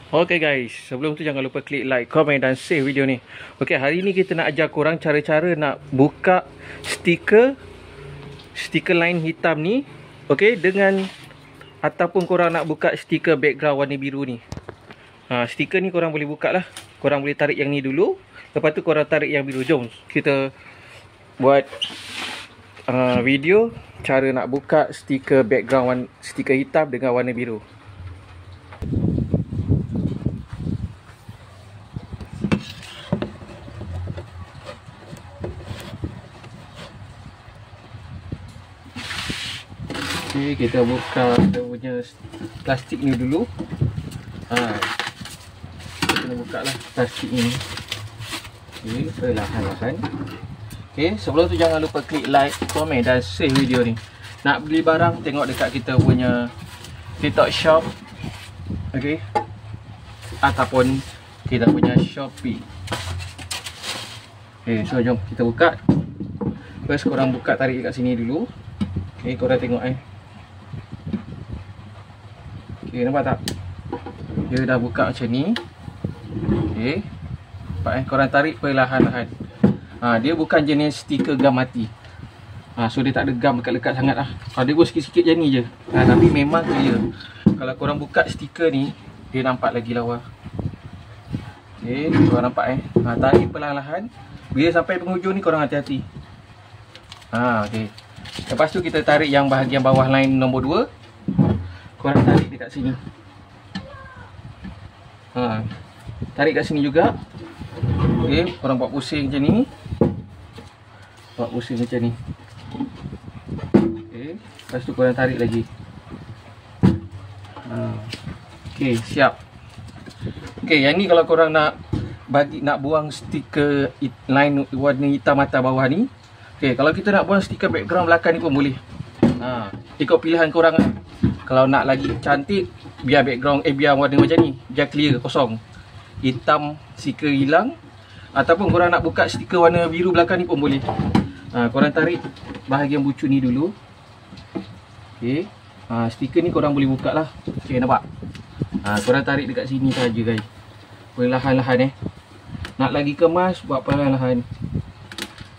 Okay guys, sebelum tu jangan lupa klik like, komen dan save video ni. Okay, hari ni kita nak ajar korang cara-cara nak buka stiker line hitam ni. Okay, dengan ataupun korang nak buka stiker background warna biru ni. Stiker ni korang boleh buka lah. Korang boleh tarik yang ni dulu, lepas tu korang tarik yang biru. Jom kita buat video cara nak buka stiker background stiker hitam dengan warna biru. Okay, kita buka kita punya plastik ni dulu. Kita kena buka lah plastik ni. Okay, perlahan-lahan. Okay, sebelum tu jangan lupa klik like, komen dan save video ni. Nak beli barang, tengok dekat kita punya TikTok shop. Okay, ataupun kita punya Shopee. Okay, so jom kita buka. First korang buka, tarik kat sini dulu. Okay, korang tengok Okay, nampak tak? Dia dah buka macam ni. Okay, nampak korang tarik perlahan-lahan. Dia bukan jenis stiker gam mati. So dia tak ada gam lekat-lekat sangat lah. Dia pun sikit-sikit je ni je. Tapi memang clear. Kalau korang buka stiker ni, dia nampak lagi lawa. Okay, korang nampak tarik perlahan-lahan. Bila sampai penghujung ni korang hati-hati. Okay. Lepas tu kita tarik yang bahagian bawah line nombor 2. Korang tarik dekat sini. Tarik kat sini juga. Okay, korang buat pusing macam ni. Buat pusing macam ni. Okay, lepas tu korang tarik lagi. Okay, siap. Okay, yang ni kalau korang nak buang stiker line warna hitam atas bawah ni. Okay, kalau kita nak buang stiker background belakang ni pun boleh. Ikut pilihan korang lah. Kalau nak lagi cantik, biar background biar warna macam ni, biar clear, kosong. Hitam stiker hilang. Ataupun korang nak buka stiker warna biru belakang ni pun boleh. Korang tarik bahagian bucu ni dulu. Okay, stiker ni korang boleh buka lah. Okay, nampak? Korang tarik dekat sini saja guys. Perlahan-lahan Nak lagi kemas, buat perlahan-lahan.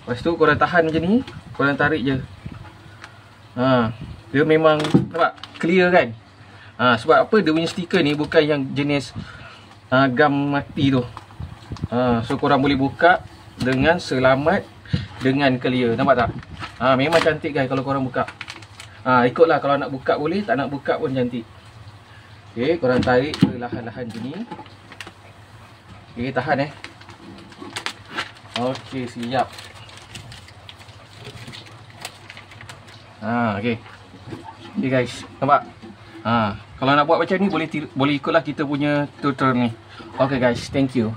Lepas tu korang tahan macam ni. Korang tarik je. Dia memang nampak clear kan. Sebab apa, dia punya stiker ni bukan yang jenis gam mati tu. So korang boleh buka dengan selamat, dengan clear. Nampak tak? Memang cantik guys kalau korang buka. Ikutlah, kalau nak buka boleh, tak nak buka pun cantik. Okay, korang tarik perlahan-lahan macam ni. Okay, tahan Okay, siap. Okay. Okay guys, nampak? Kalau nak buat macam ni boleh ikutlah kita punya tutorial ni. Okay guys, thank you.